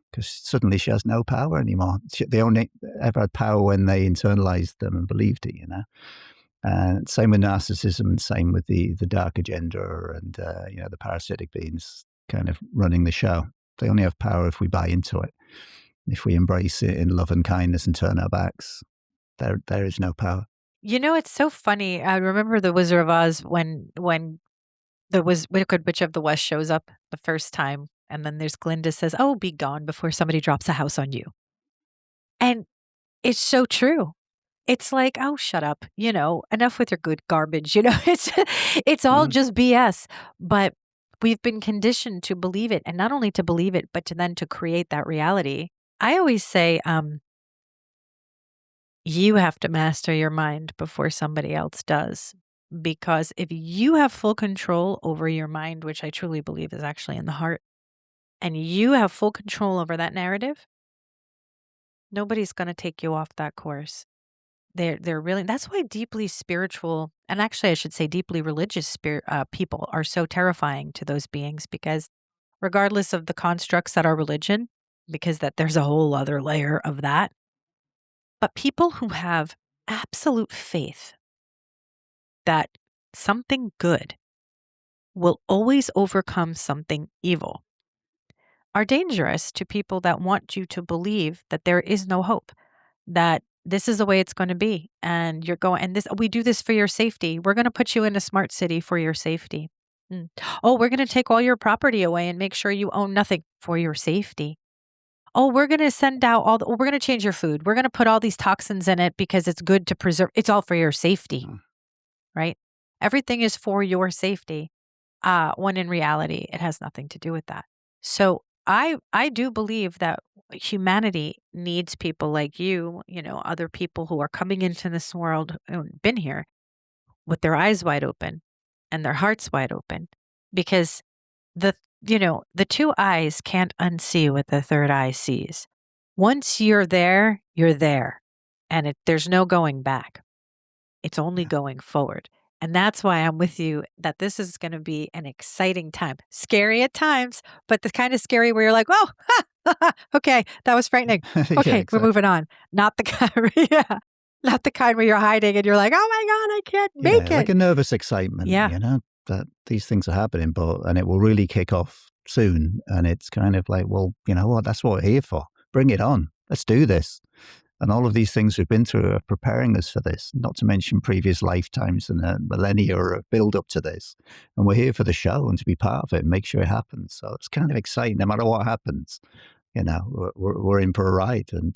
because suddenly she has no power anymore. They only ever had power when they internalized them and believed it, And same with narcissism, and same with the dark agenda, and the parasitic beings kind of running the show. They only have power if we buy into it. If we embrace it in love and kindness and turn our backs, there is no power. It's so funny. I remember The Wizard of Oz when the Wicked Witch of the West shows up the first time, and then there's Glinda says, "Oh, be gone before somebody drops a house on you." And it's so true. It's like, oh, shut up. Enough with your good garbage. It's all just BS. But we've been conditioned to believe it, and not only to believe it, but to create that reality. I always say, you have to master your mind before somebody else does. Because if you have full control over your mind, which I truly believe is actually in the heart, and you have full control over that narrative, nobody's going to take you off that course. They're really, that's why deeply spiritual, and actually I should say deeply religious people are so terrifying to those beings, because regardless of the constructs that are religion, because there's a whole other layer of that, but people who have absolute faith that something good will always overcome something evil are dangerous to people that want you to believe that there is no hope, that this is the way it's going to be. And you're going, and we do this for your safety. We're going to put you in a smart city for your safety. Oh, we're going to take all your property away and make sure you own nothing for your safety. Oh, we're going to send out we're going to change your food. We're going to put all these toxins in it because it's good to preserve. It's all for your safety, right? Everything is for your safety. When in reality, it has nothing to do with that. So I do believe that humanity needs people like you, other people who are coming into this world and been here with their eyes wide open and their hearts wide open, because the two eyes can't unsee what the third eye sees. Once you're there, and there's no going back. It's only going forward. And that's why I'm with you that this is going to be an exciting time. Scary at times, but the kind of scary where you're like, oh, okay, that was frightening. Okay, exactly. We're moving on. Not the kind, not the kind where you're hiding and you're like, oh my God, I can't make it. Like a nervous excitement, that these things are happening, and it will really kick off soon. And it's kind of like, well, you know what? That's what we're here for. Bring it on. Let's do this. And all of these things we've been through are preparing us for this, not to mention previous lifetimes and millennia of build up to this. And we're here for the show and to be part of it and make sure it happens. So it's kind of exciting. No matter what happens, we're in for a ride, and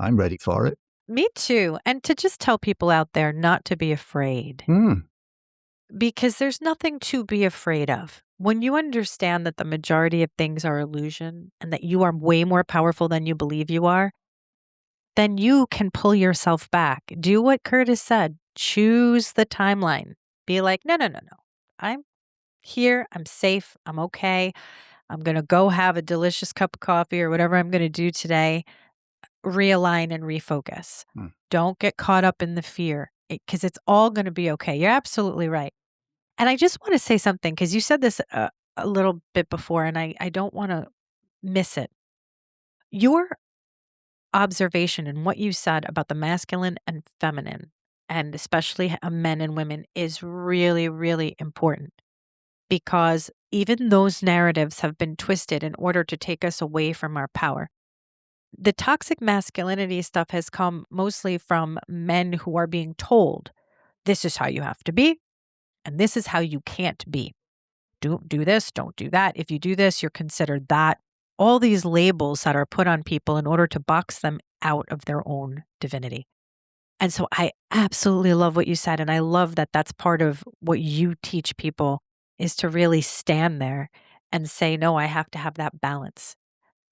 I'm ready for it. Me too. And to just tell people out there not to be afraid, because there's nothing to be afraid of. When you understand that the majority of things are illusion and that you are way more powerful than you believe you are, then you can pull yourself back. Do what Curtis said. Choose the timeline. Be like, no. I'm here. I'm safe. I'm okay. I'm going to go have a delicious cup of coffee or whatever I'm going to do today. Realign and refocus. Don't get caught up in the fear, because it's all going to be okay. You're absolutely right. And I just want to say something, because you said this a little bit before, and I don't want to miss it. Your observation and what you said about the masculine and feminine, and especially men and women, is really, really important, because even those narratives have been twisted in order to take us away from our power. The toxic masculinity stuff has come mostly from men who are being told, this is how you have to be, and this is how you can't be. Don't do this, don't do that. If you do this, you're considered that. All these labels that are put on people in order to box them out of their own divinity. And so I absolutely love what you said. And I love that that's part of what you teach people, is to really stand there and say, no, I have to have that balance.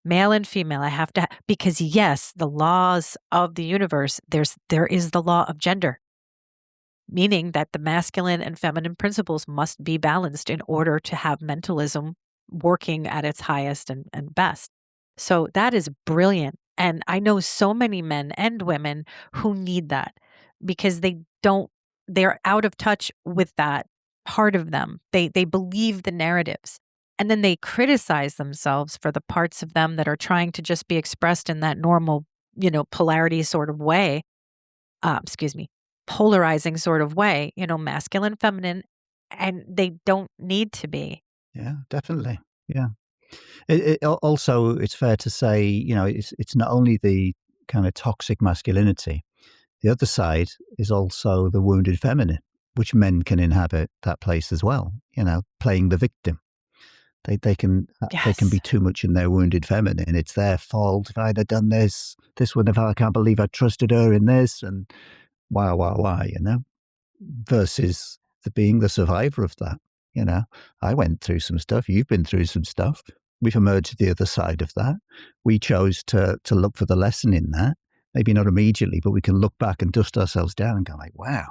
Male and female, I have to, because yes, the laws of the universe, there is the law of gender, meaning that the masculine and feminine principles must be balanced in order to have mentalism working at its highest and best. So that is brilliant. And I know so many men and women who need that, because they're out of touch with that part of them. They believe the narratives, and then they criticize themselves for the parts of them that are trying to just be expressed in that normal, polarity sort of way. Polarizing sort of way, masculine, feminine, and they don't need to be. Yeah, definitely. Yeah. Also, it's fair to say, it's not only the kind of toxic masculinity. The other side is also the wounded feminine, which men can inhabit that place as well, playing the victim. They can be too much in their wounded feminine. It's their fault. If I'd have done this one, if I can't believe I trusted her in this, and why, versus being the survivor of that. I went through some stuff. You've been through some stuff. We've emerged the other side of that. We chose to look for the lesson in that. Maybe not immediately, but we can look back and dust ourselves down and go like, wow,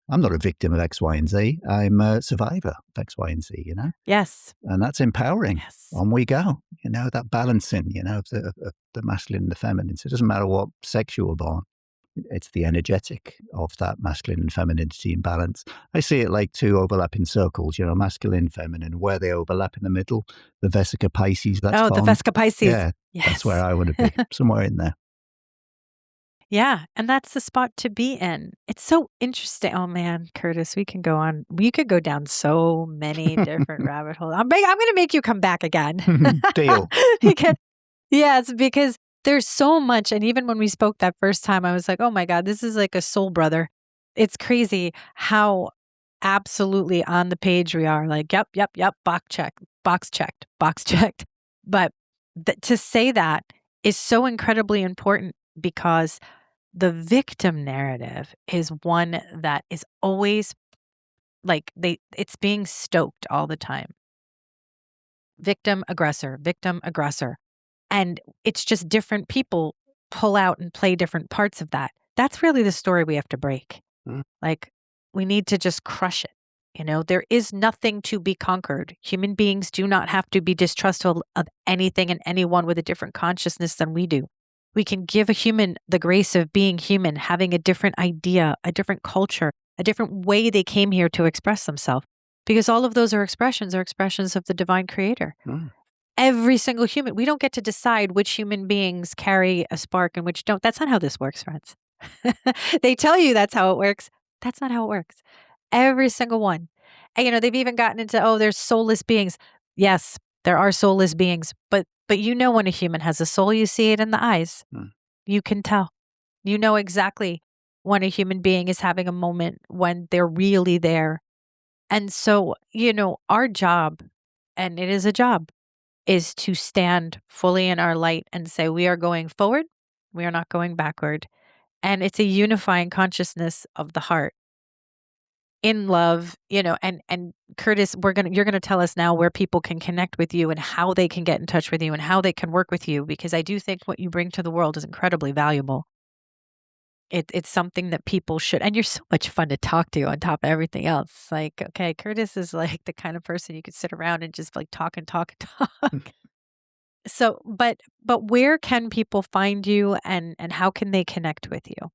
I'm not a victim of X, Y, and Z. I'm a survivor of X, Y, and Z, Yes. And that's empowering. Yes. On we go. That balancing, of the masculine and the feminine. So it doesn't matter what sex you were born. It's the energetic of that masculine and femininity in balance. I see it like two overlapping circles, masculine, feminine, where they overlap in the middle. The Vesica Pisces, that's fun. The Vesica Pisces. Yeah, yes. That's where I want to be, somewhere in there. Yeah, and that's the spot to be in. It's so interesting. Oh man, Curtis, we can go on. We could go down so many different rabbit holes. I'm going to make you come back again. Deal. Yes, because there's so much. And even when we spoke that first time, I was like, oh my God, this is like a soul brother. It's crazy how absolutely on the page we are. Like, yep, box checked. But to say that is so incredibly important because the victim narrative is one that is always like it's being stoked all the time. Victim, aggressor. And it's just different people pull out and play different parts of that. That's really the story we have to break. Like, we need to just crush it. There is nothing to be conquered. Human beings do not have to be distrustful of anything and anyone with a different consciousness than we do. We can give a human the grace of being human, having a different idea, a different culture, a different way they came here to express themselves. Because all of those are expressions of the divine creator. Every single human. We don't get to decide which human beings carry a spark and which don't. That's not how this works, friends. They tell you that's how it works. That's not how it works. Every single one. And they've even gotten into, there's soulless beings. Yes, there are soulless beings. But when a human has a soul, you see it in the eyes. You can tell. You know exactly when a human being is having a moment when they're really there. And so, our job, and it is a job, is to stand fully in our light and say, we are going forward. We are not going backward. And it's a unifying consciousness of the heart in love, and Curtis, you're going to tell us now where people can connect with you and how they can get in touch with you and how they can work with you, because I do think what you bring to the world is incredibly valuable. It's something that people should, and you're so much fun to talk to on top of everything else. Like, okay, Curtis is like the kind of person you could sit around and just like talk. So, but where can people find you and how can they connect with you?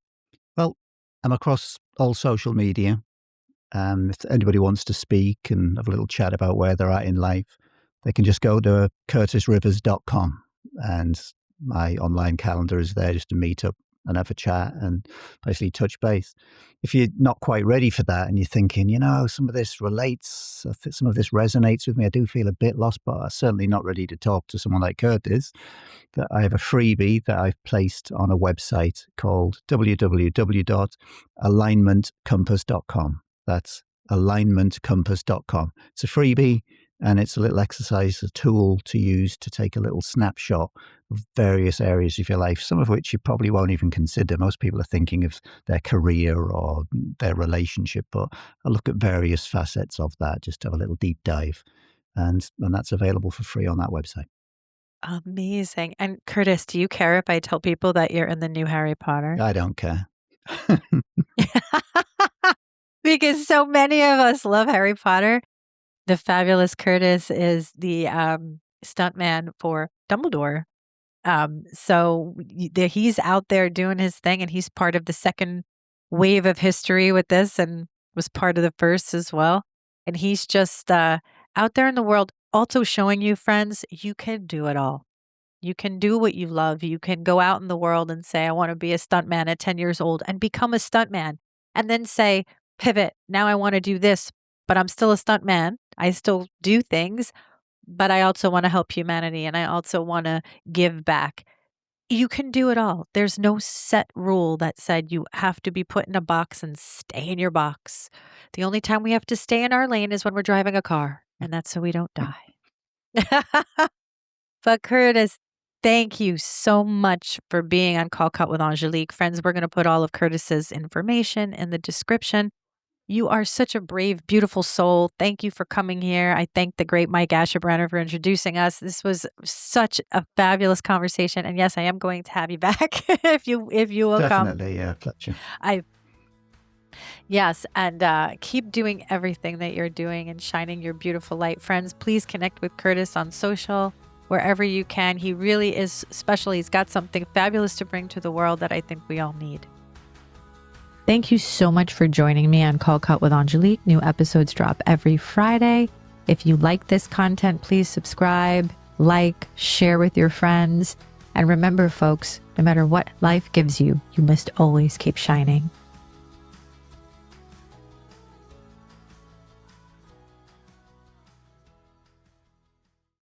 Well, I'm across all social media. If anybody wants to speak and have a little chat about where they're at in life, they can just go to curtisrivers.com, and my online calendar is there just to meet up and have a chat and basically touch base. If you're not quite ready for that and you're thinking, some of this relates, some of this resonates with me, I do feel a bit lost, but I'm certainly not ready to talk to someone like Curtis, that I have a freebie that I've placed on a website called www.alignmentcompass.com. That's alignmentcompass.com. It's a freebie, and it's a little exercise, a tool to use to take a little snapshot of various areas of your life, some of which you probably won't even consider. Most people are thinking of their career or their relationship, but I look at various facets of that, just to have a little deep dive. And that's available for free on that website. Amazing. And Curtis, do you care if I tell people that you're in the new Harry Potter? I don't care. Because so many of us love Harry Potter. The fabulous Curtis is the stuntman for Dumbledore. So he's out there doing his thing, and he's part of the second wave of history with this and was part of the first as well. And he's just out there in the world also showing you, friends, you can do it all. You can do what you love. You can go out in the world and say, I want to be a stuntman at 10 years old and become a stuntman, and then say, pivot. Now I want to do this, but I'm still a stuntman. I still do things, but I also want to help humanity, and I also want to give back. You can do it all. There's no set rule that said you have to be put in a box and stay in your box. The only time we have to stay in our lane is when we're driving a car, and that's so we don't die. But Curtis, thank you so much for being on Call Cut with Angelique. Friends, we're going to put all of Curtis's information in the description. You are such a brave, beautiful soul. Thank you for coming here. I thank the great Mike Asherbrenner for introducing us. This was such a fabulous conversation. And yes, I am going to have you back if you will come. Definitely, yeah, pleasure. Yes, and keep doing everything that you're doing and shining your beautiful light. Friends, please connect with Curtis on social, wherever you can. He really is special. He's got something fabulous to bring to the world that I think we all need. Thank you so much for joining me on Call Cut with Angelique. New episodes drop every Friday. If you like this content, please subscribe, like, share with your friends. And remember, folks, no matter what life gives you, you must always keep shining.